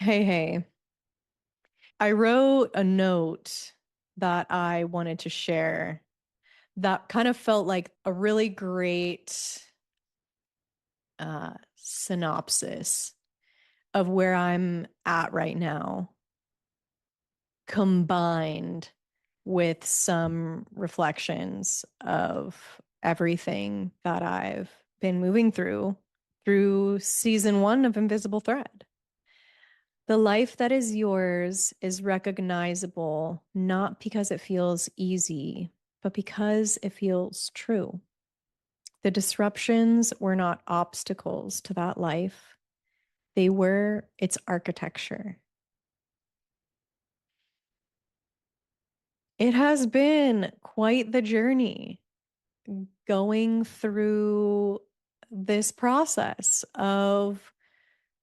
Hey, hey. I wrote a note that I wanted to share that kind of felt like a really great synopsis of where I'm at right now, combined with some reflections of everything that I've been moving through season one of Invisible Thread. The life that is yours is recognizable not because it feels easy, but because it feels true. The disruptions were not obstacles to that life, they were its architecture. It has been quite the journey going through this process of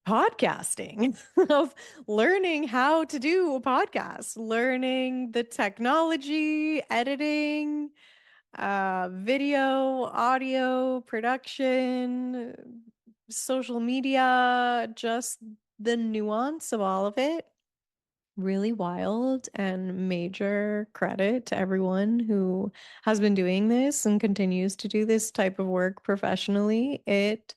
podcasting, of learning how to do a podcast, learning the technology, editing, video, audio, production, social media, just the nuance of all of it. Really wild, and major credit to everyone who has been doing this and continues to do this type of work professionally. It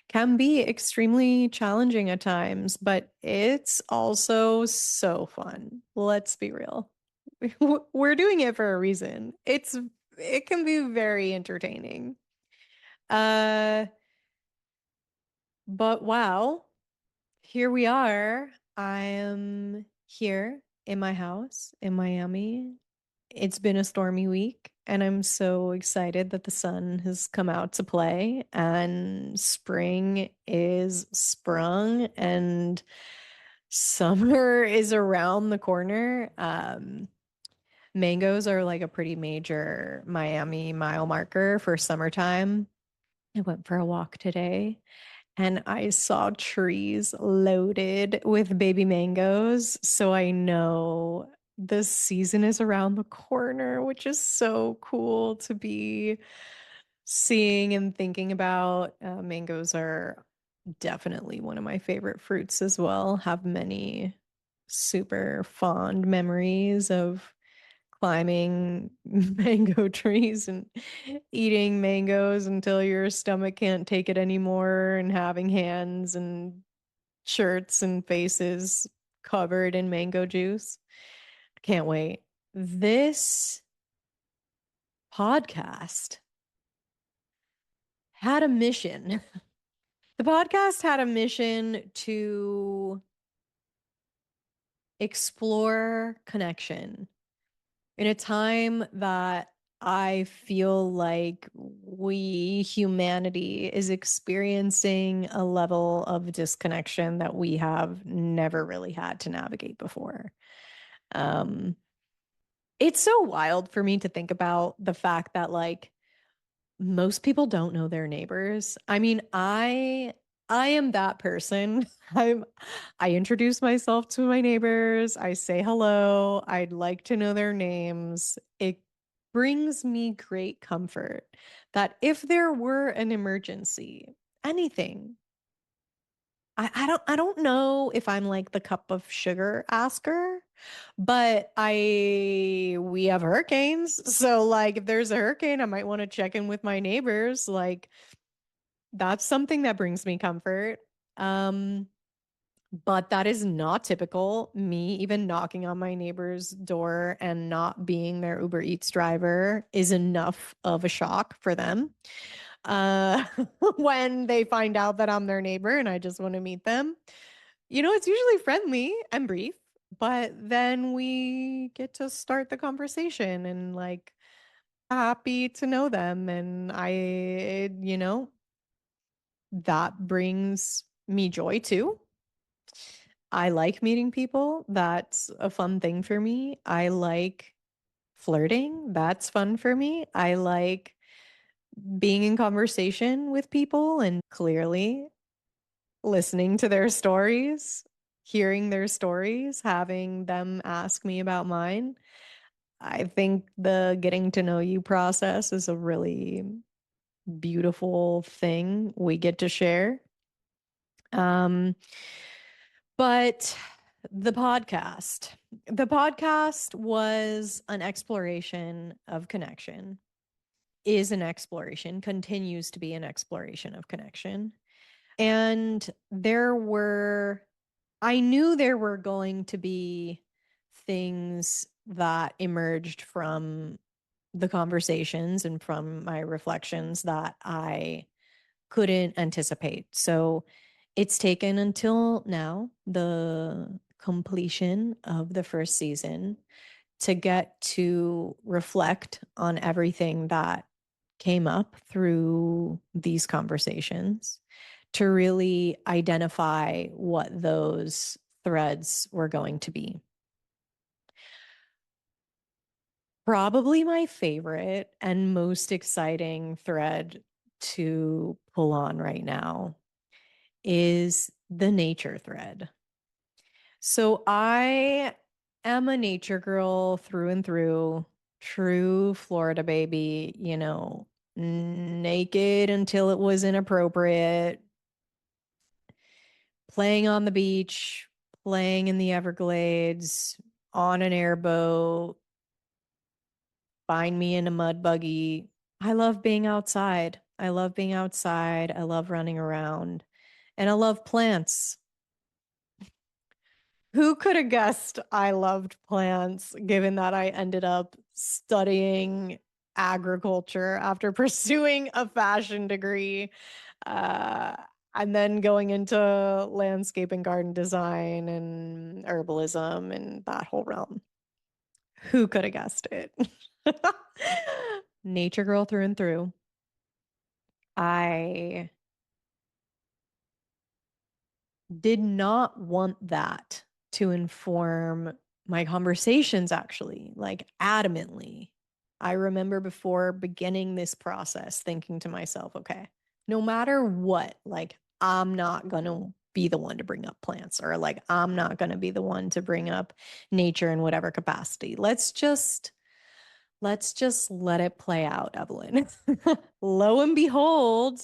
can be extremely challenging at times, but it's also so fun. Let's be real. We're doing it for a reason. It can be very entertaining. Uh, but wow, here we are. I am here in my house in Miami. It's been a stormy week, and I'm so excited that the sun has come out to play and spring is sprung and summer is around the corner. Mangoes are like a pretty major Miami mile marker for summertime. I went for a walk today and I saw trees loaded with baby mangoes. So I know the season is around the corner, which is so cool to be seeing and thinking about. Mangoes are definitely one of my favorite fruits as well. Have many super fond memories of climbing mango trees and eating mangoes until your stomach can't take it anymore, and having hands and shirts and faces covered in mango juice. Can't wait. This podcast had a mission. The podcast had a mission to explore connection in a time that I feel like humanity, is experiencing a level of disconnection that we have never really had to navigate before. Um, it's so wild for me to think about the fact that most people don't know their neighbors. I mean, I am that person. I introduce myself to my neighbors. I say hello. I'd like to know their names. It brings me great comfort that if there were an emergency, anything, I don't know if I'm like the cup of sugar asker, but I we have hurricanes. So like if there's a hurricane, I might want to check in with my neighbors. Like that's something that brings me comfort. Um, but that is not typical. Me even knocking on my neighbor's door and not being their Uber Eats driver is enough of a shock for them. Uh, when they find out that I'm their neighbor and I just want to meet them. It's usually friendly and brief, but then we get to start the conversation and happy to know them. And that brings me joy too. I like meeting people. That's a fun thing for me. I like flirting. That's fun for me. I like being in conversation with people and clearly listening to their stories, hearing their stories, having them ask me about mine. I think the getting to know you process is a really beautiful thing we get to share. Um, but The podcast. The podcast was an exploration of connection, is an exploration, continues to be an exploration of connection. And I knew there were going to be things that emerged from the conversations and from my reflections that I couldn't anticipate. So it's taken until now, the completion of the first season, to get to reflect on everything that came up through these conversations, to really identify what those threads were going to be. Probably my favorite and most exciting thread to pull on right now is the nature thread. So I am a nature girl through and through, true Florida baby, naked until it was inappropriate, playing on the beach, playing in the Everglades, on an airboat, find me in a mud buggy. I love being outside. I love being outside. I love running around. And I love plants. Who could have guessed I loved plants, given that I ended up studying agriculture after pursuing a fashion degree, uh, and then going into landscape and garden design and herbalism and that whole realm? Who could have guessed it? Nature girl through and through. I did not want that to inform my conversations, actually, like adamantly. I remember before beginning this process thinking to myself, okay, no matter what, like, I'm not going to be the one to bring up plants, or like, I'm not going to be the one to bring up nature in whatever capacity. Let's just let it play out, Evelyn. Lo and behold,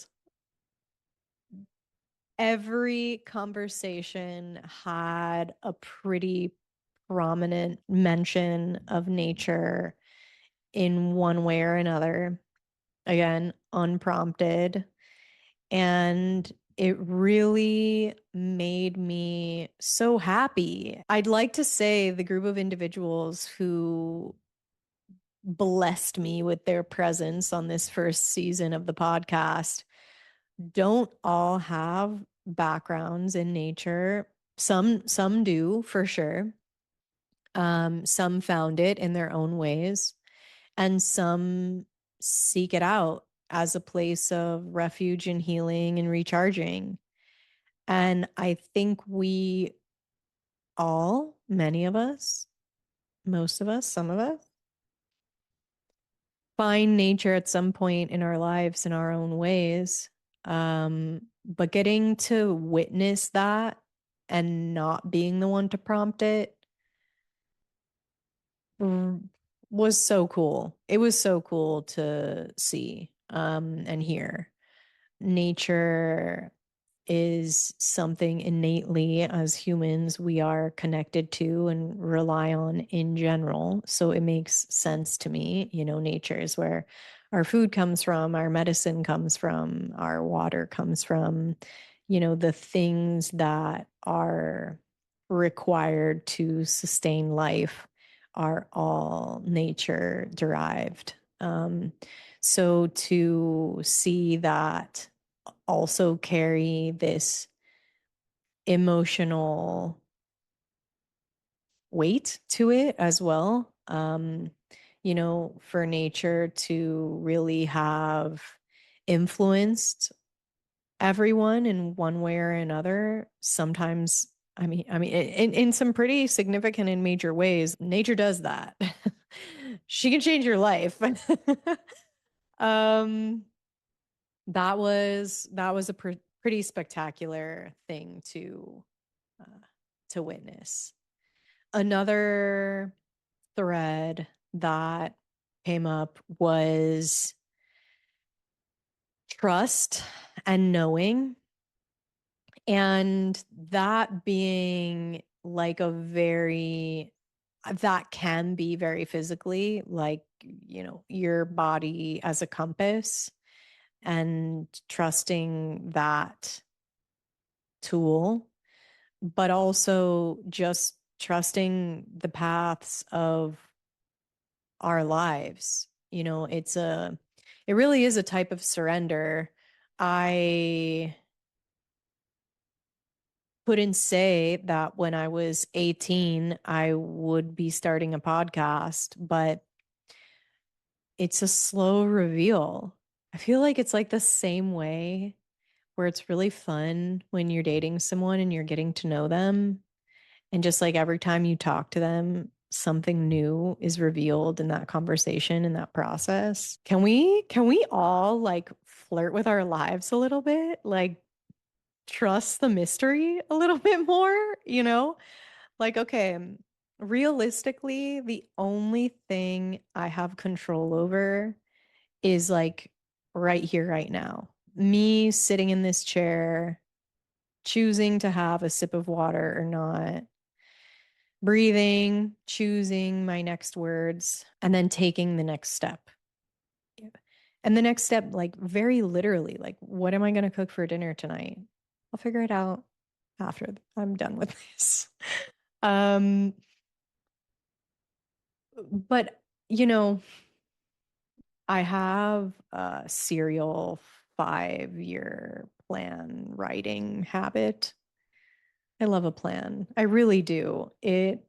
every conversation had a pretty prominent mention of nature in one way or another. Again, unprompted. And it really made me so happy. I'd like to say the group of individuals who blessed me with their presence on this first season of the podcast don't all have backgrounds in nature. Some do for sure. Some found it in their own ways, and some seek it out as a place of refuge and healing and recharging. And I think we all, many of us, most of us, some of us, find nature at some point in our lives in our own ways. But getting to witness that and not being the one to prompt it was so cool. It was so cool to see and hear. Nature is something innately as humans we are connected to and rely on in general. So it makes sense to me. Nature is where our food comes from, our medicine comes from, our water comes from, the things that are required to sustain life are all nature derived. So to see that also carry this emotional weight to it as well. For nature to really have influenced everyone in one way or another, sometimes, I mean, in some pretty significant and major ways, nature does that. She can change your life. um, that was a pretty spectacular thing uh, to witness. Another thread that came up was trust and knowing, and that being like a very that can be very physically like, your body as a compass and trusting that tool, but also just trusting the paths of our lives. It really is a type of surrender. I couldn't say that when I was 18, I would be starting a podcast, but it's a slow reveal. I feel like it's like the same way where it's really fun when you're dating someone and you're getting to know them. And just like every time you talk to them, something new is revealed in that conversation, in that process. Can we all like flirt with our lives a little bit? Like trust the mystery a little bit more, you know? Like, okay, realistically, the only thing I have control over is like right here, right now. Me sitting in this chair, choosing to have a sip of water or not, breathing, choosing my next words, and then taking the next step. Yeah. And the next step, like very literally, like, what am I going to cook for dinner tonight? I'll figure it out after I'm done with this. Um, but you know, I have a serial 5-year plan writing habit. I love a plan. I really do. It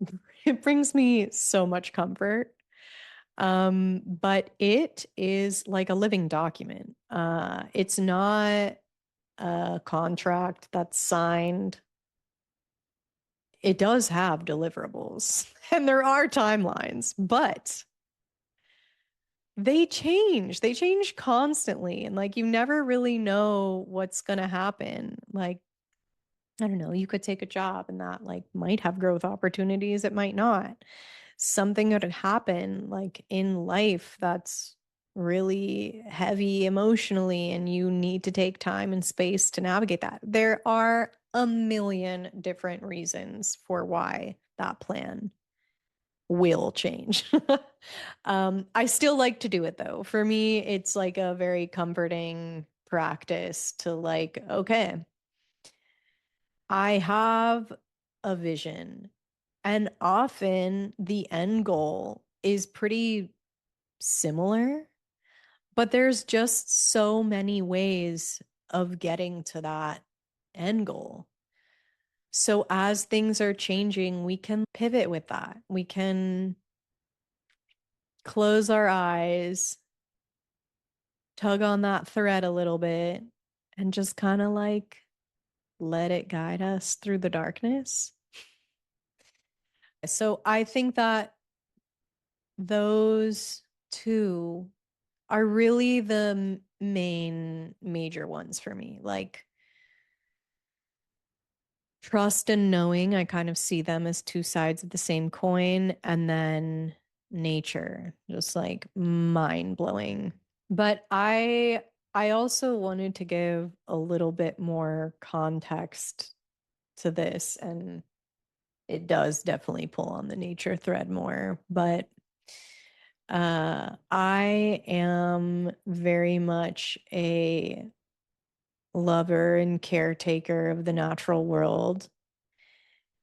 brings me so much comfort. But it is like a living document. It's not a contract that's signed. It does have deliverables and there are timelines, but they change. They change constantly. And like you never really know what's going to happen. Like, I don't know, you could take a job and that like might have growth opportunities, it might not. Something could happen like in life that's really heavy emotionally, and you need to take time and space to navigate that. There are a million different reasons for why that plan will change. I still like to do it though. For me, it's like a very comforting practice to like, okay, I have a vision, and often the end goal is pretty similar, but there's just so many ways of getting to that end goal. So as things are changing, we can pivot with that. We can close our eyes, tug on that thread a little bit, and just kind of like let it guide us through the darkness. So I think that those two are really the main major ones for me. Like trust and knowing, I kind of see them as two sides of the same coin, and then nature, just like mind blowing. But I also wanted to give a little bit more context to this, and it does definitely pull on the nature thread more, but I am very much a lover and caretaker of the natural world.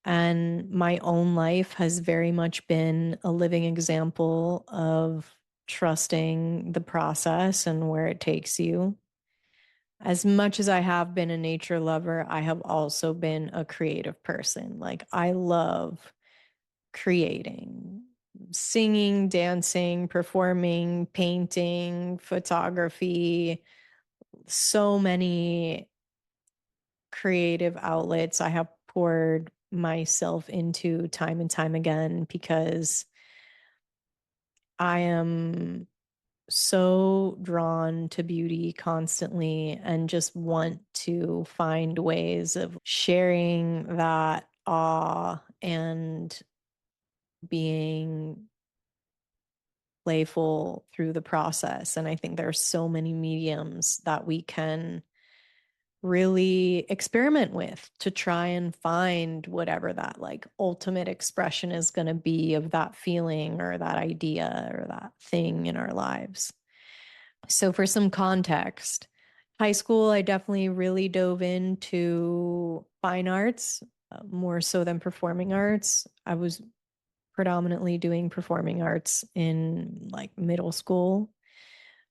And my own life has very much been a living example of trusting the process and where it takes you. As much as I have been a nature lover, I have also been a creative person. Like, I love creating, singing, dancing, performing, painting, photography, so many creative outlets I have poured myself into time and time again because I am so drawn to beauty constantly and just want to find ways of sharing that awe and being playful through the process. And I think there are so many mediums that we can really experiment with to try and find whatever that like ultimate expression is going to be of that feeling or that idea or that thing in our lives. So, for some context, high school, I definitely really dove into fine arts, more so than performing arts. I was predominantly doing performing arts in like middle school.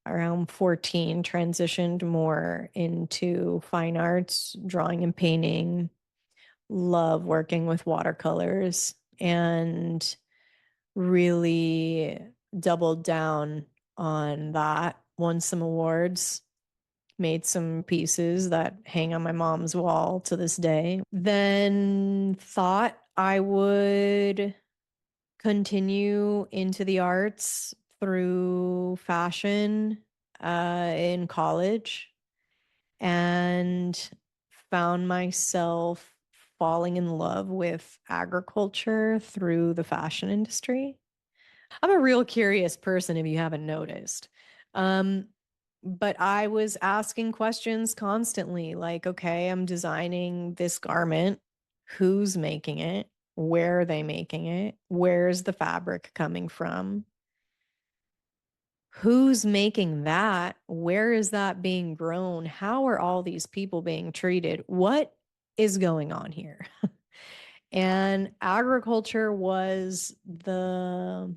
Around 14, transitioned more into fine arts, drawing and painting. Love working with watercolors and really doubled down on that. Won some awards, made some pieces that hang on my mom's wall to this day. Then thought I would continue into the arts through fashion in college and found myself falling in love with agriculture through the fashion industry. I'm a real curious person if you haven't noticed. Um, but I was asking questions constantly like, okay, I'm designing this garment. Who's making it? Where are they making it? Where's the fabric coming from? Who's making that? Where is that being grown? How are all these people being treated? What is going on here? And agriculture was the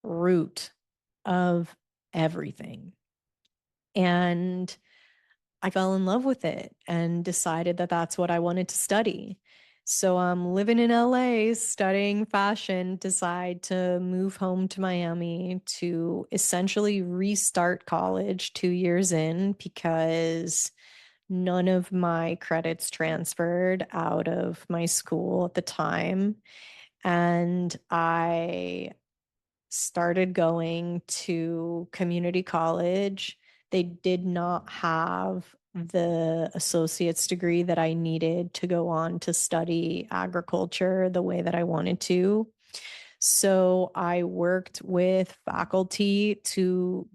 root of everything. And I fell in love with it and decided that that's what I wanted to study. So I'm living in LA studying fashion, decide to move home to Miami to essentially restart college 2 years in because none of my credits transferred out of my school at the time. And I started going to community college. They did not have the associate's degree that I needed to go on to study agriculture the way that I wanted to. So I worked with faculty to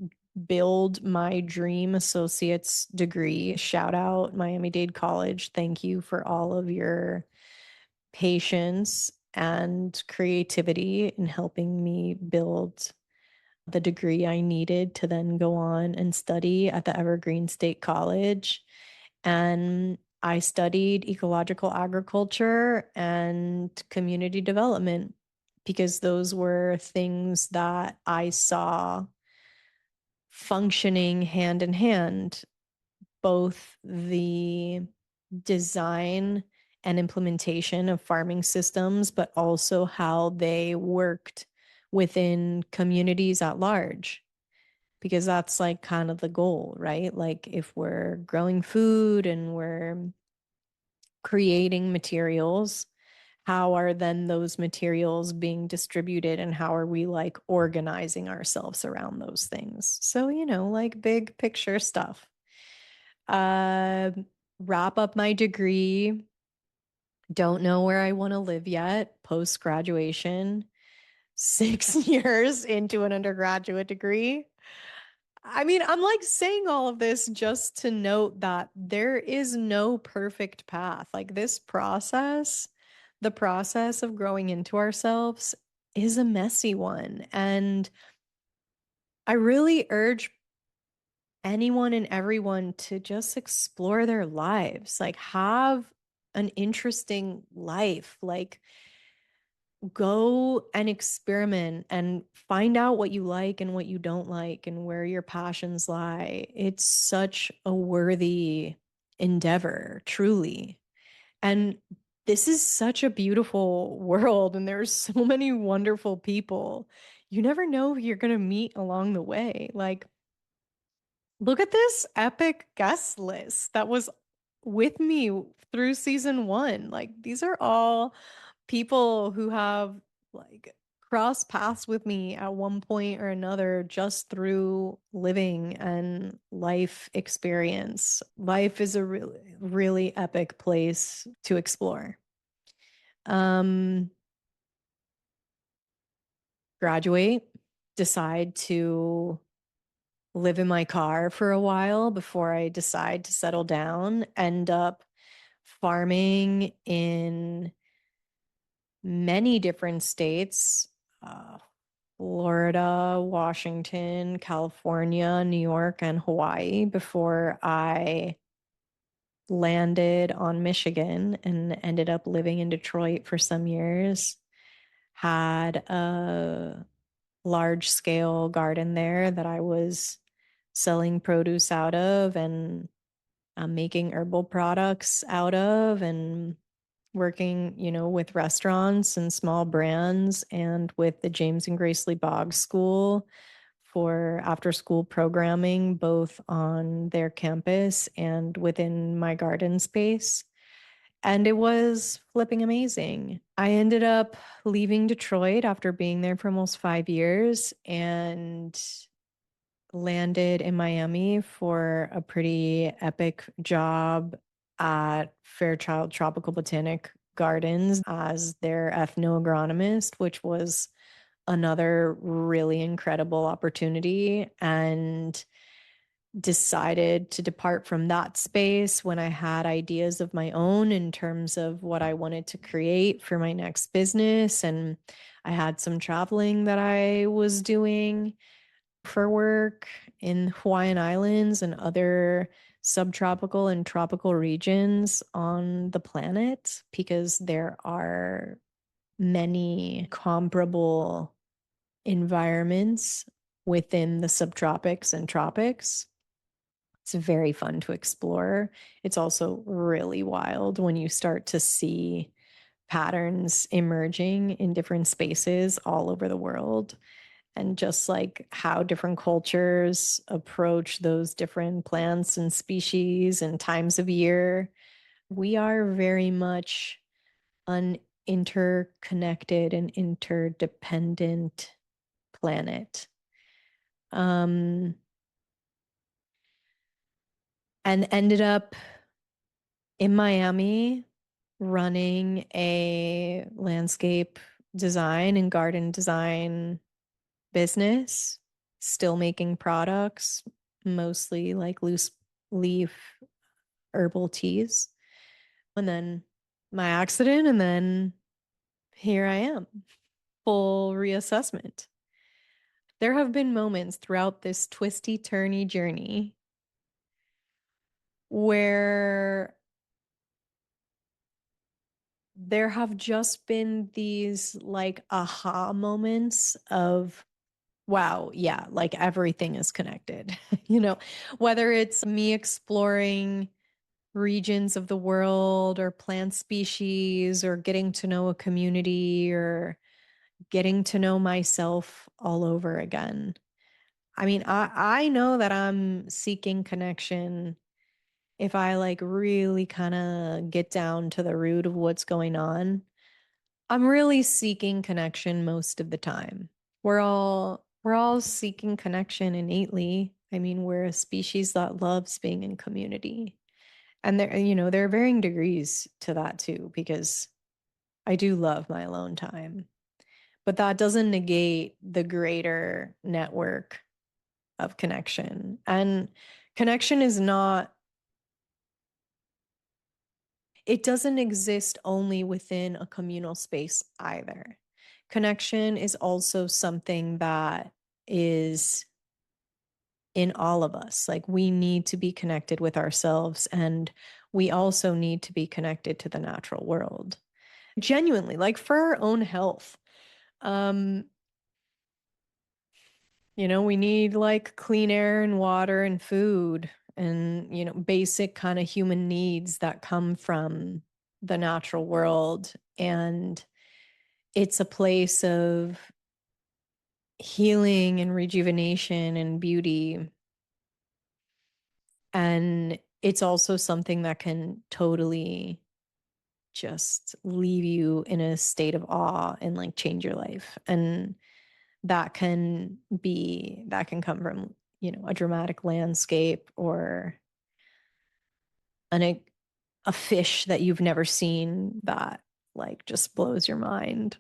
build my dream associate's degree. Shout out Miami-Dade College. Thank you for all of your patience and creativity in helping me build the degree I needed to then go on and study at the Evergreen State College. And I studied ecological agriculture and community development because those were things that I saw functioning hand in hand, both the design and implementation of farming systems, but also how they worked within communities at large. Because that's like kind of the goal, right? Like if we're growing food and we're creating materials, how are then those materials being distributed and how are we like organizing ourselves around those things? So, like big picture stuff. Uh, Wrap up my degree. Don't know where I want to live yet post graduation. 6 years into an undergraduate degree. I mean, I'm like saying all of this just to note that there is no perfect path. Like this process, the process of growing into ourselves is a messy one. And I really urge anyone and everyone to just explore their lives, like have an interesting life, like go and experiment and find out what you like and what you don't like and where your passions lie. It's such a worthy endeavor, truly. And this is such a beautiful world, and there's so many wonderful people. You never know who you're going to meet along the way. Like, look at this epic guest list that was with me through season one. Like, these are all people who have like crossed paths with me at one point or another just through living and life experience. Life is a really, really epic place to explore. Um, Graduate, decide to live in my car for a while before I decide to settle down, end up farming in many different states, uh, Florida, Washington, California, New York, and Hawaii before I landed on Michigan and ended up living in Detroit for some years. Had a large scale garden there that I was selling produce out of and making herbal products out of and working, with restaurants and small brands and with the James and Grace Lee Boggs School for after school programming, both on their campus and within my garden space. And it was flipping amazing. I ended up leaving Detroit after being there for almost 5 years and landed in Miami for a pretty epic job at Fairchild Tropical Botanic Gardens as their ethno-agronomist, which was another really incredible opportunity. And decided to depart from that space when I had ideas of my own in terms of what I wanted to create for my next business. And I had some traveling that I was doing for work in Hawaiian Islands and other subtropical and tropical regions on the planet because there are many comparable environments within the subtropics and tropics. It's very fun to explore. It's also really wild when you start to see patterns emerging in different spaces all over the world and just like how different cultures approach those different plants and species and times of year. We are very much an interconnected and interdependent planet. Um, and ended up in Miami running a landscape design and garden design business, still making products, mostly like loose leaf herbal teas. And then my accident, and then here I am, full reassessment. There have been moments throughout this twisty, turny journey where there have just been these like aha moments of, wow, yeah, like everything is connected. you know, Whether it's me exploring regions of the world or plant species or getting to know a community or getting to know myself all over again. I mean, I know that I'm seeking connection if I like really kind of get down to the root of what's going on. I'm really seeking connection most of the time. We're all seeking connection innately. I mean, we're a species that loves being in community. And there are varying degrees to that too, because I do love my alone time. But that doesn't negate the greater network of connection. And connection is not, it doesn't exist only within a communal space either. Connection is also something that is in all of us. Like we need to be connected with ourselves, and we also need to be connected to the natural world. Genuinely, like for our own health. Um, we need like clean air and water and food and, basic kind of human needs that come from the natural world. And it's a place of healing and rejuvenation and beauty. And it's also something that can totally just leave you in a state of awe and like change your life. And that can come from, a dramatic landscape or an a fish that you've never seen that like just blows your mind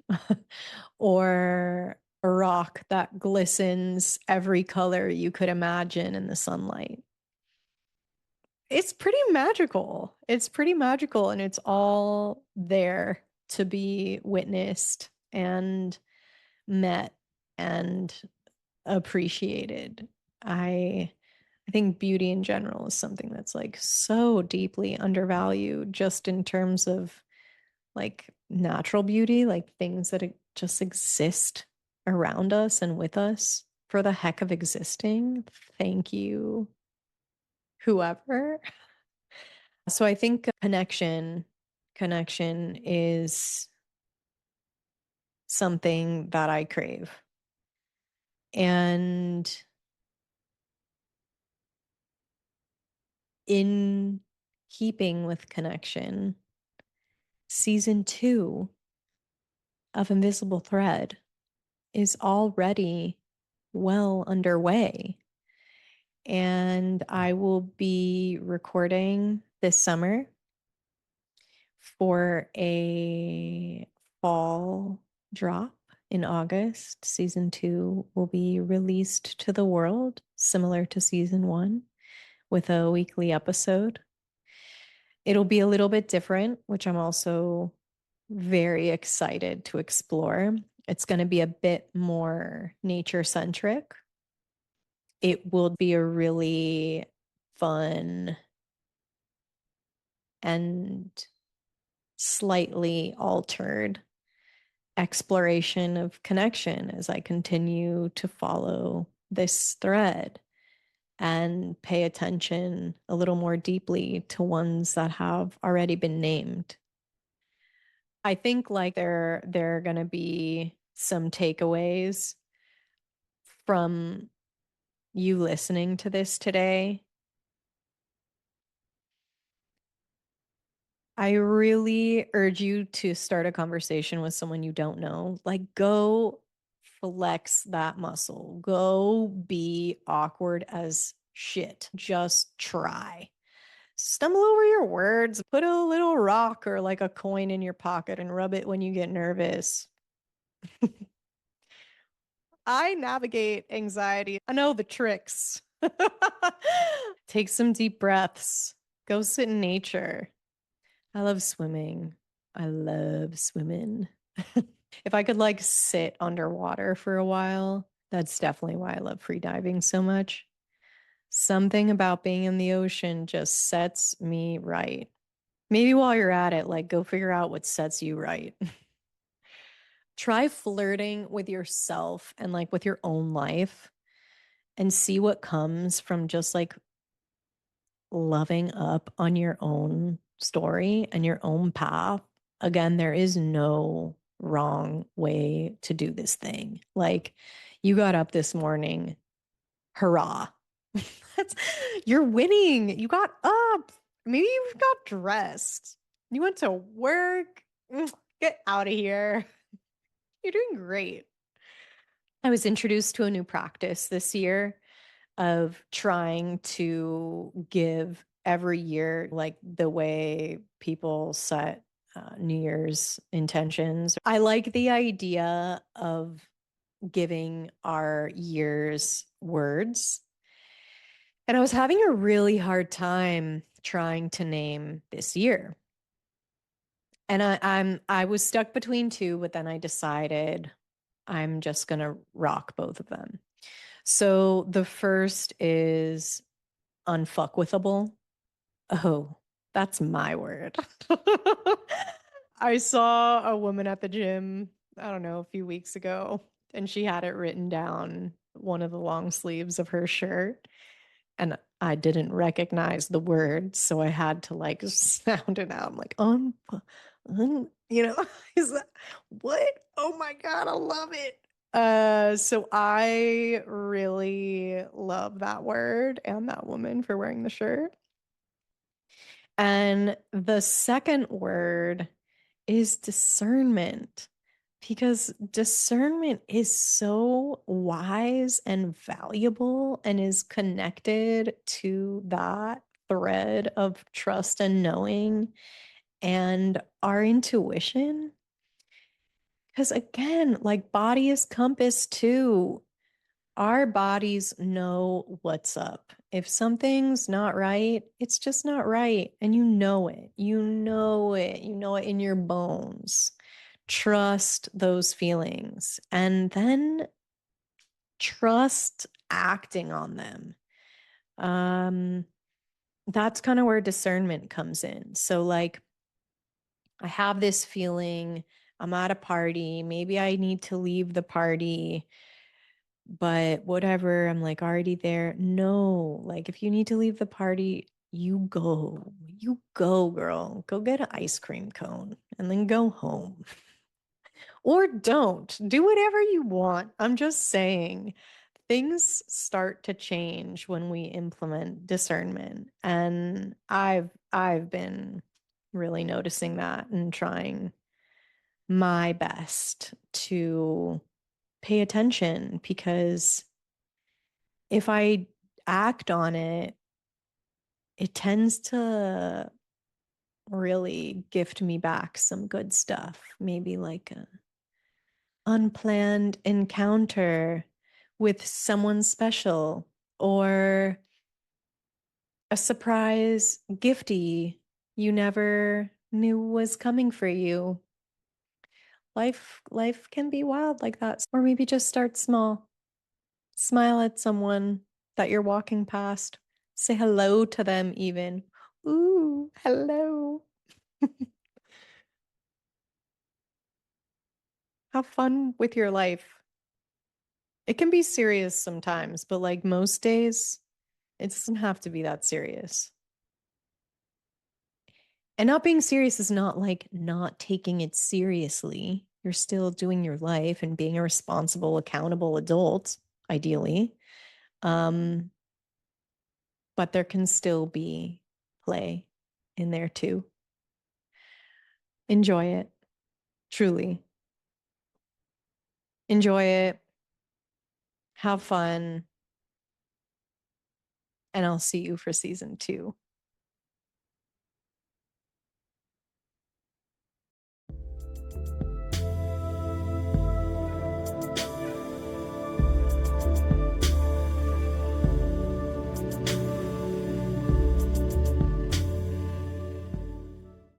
or a rock rock that glistens every color you could imagine in the sunlight. It's pretty magical. It's pretty magical, and it's all there to be witnessed and met and appreciated. I I think beauty in general is something that's like so deeply undervalued just in terms of like natural beauty, like things that just exist around us and with us for the heck of existing. Thank you, whoever. So I think connection is something that I crave. And in keeping with connection, season 2 of Invisible Thread is already well underway. And I will be recording this summer for a fall drop in August. Season 2 will be released to the world, similar to season 1, with a weekly episode. It'll be a little bit different, which I'm also very excited to explore. It's going to be a bit more nature centric. It will be a really fun and slightly altered exploration of connection as I continue to follow this thread and pay attention a little more deeply to ones that have already been named. I think like there are going to be some takeaways from you listening to this today. I really urge you to start a conversation with someone you don't know. Like, go flex that muscle. Go be awkward as shit. Just try. Stumble over your words. Put a little rock or like a coin in your pocket and rub it when you get nervous. I navigate anxiety. I know the tricks. Take some deep breaths. Go sit in nature. I love swimming. I love swimming. If I could like sit underwater for a while, that's definitely why I love free diving so much. Something about being in the ocean just sets me right. Maybe while you're at it, like go figure out what sets you right. Try flirting with yourself and like with your own life and see what comes from just like loving up on your own story and your own path. Again, there is no wrong way to do this thing. Like, you got up this morning, hurrah. That's, you're winning. You got up. Maybe you got dressed. You went to work. Get out of here. You're doing great. I was introduced to a new practice this year of trying to give every year, like the way people set New Year's intentions. I like the idea of giving our year's words. And I was having a really hard time trying to name this year. And I was stuck between two, but then I decided I'm just gonna rock both of them. So the first is unfuckwithable. Oh, that's my word. I saw a woman at the gym, I don't know, a few weeks ago, and she had it written down one of the long sleeves of her shirt. And I didn't recognize the word, so I had to like sound it out. I'm like, you know, is that what? Oh my God, I love it. So I really love that word and that woman for wearing the shirt. And the second word is discernment, because discernment is so wise and valuable and is connected to that thread of trust and knowing and our intuition. Because again, like body is compass too. Our bodies know what's up. If something's not right, it's just not right. And you know it. You know it. You know it in your bones. Trust those feelings and then trust acting on them. Um, that's kind of where discernment comes in. So, like, I have this feeling I'm at a party. Maybe I need to leave the party, but whatever, I'm like already there. No, like if you need to leave the party, you go. You go, girl. Go get an ice cream cone and then go home. Or don't. Do whatever you want. I'm just saying things start to change when we implement discernment. And I've been really noticing that and trying my best to pay attention because if I act on it, it tends to really gift me back some good stuff. Maybe like a unplanned encounter with someone special or a surprise gifty you never knew was coming for you. Life can be wild like that. Or maybe just start small. Smile at someone that you're walking past. Say hello to them even. Ooh, hello. Have fun with your life. It can be serious sometimes, but like most days, it doesn't have to be that serious. And not being serious is not like not taking it seriously. You're still doing your life and being a responsible, accountable adult, ideally. Um, but there can still be play in there too. Enjoy it, truly. Enjoy it, have fun, and I'll see you for season 2.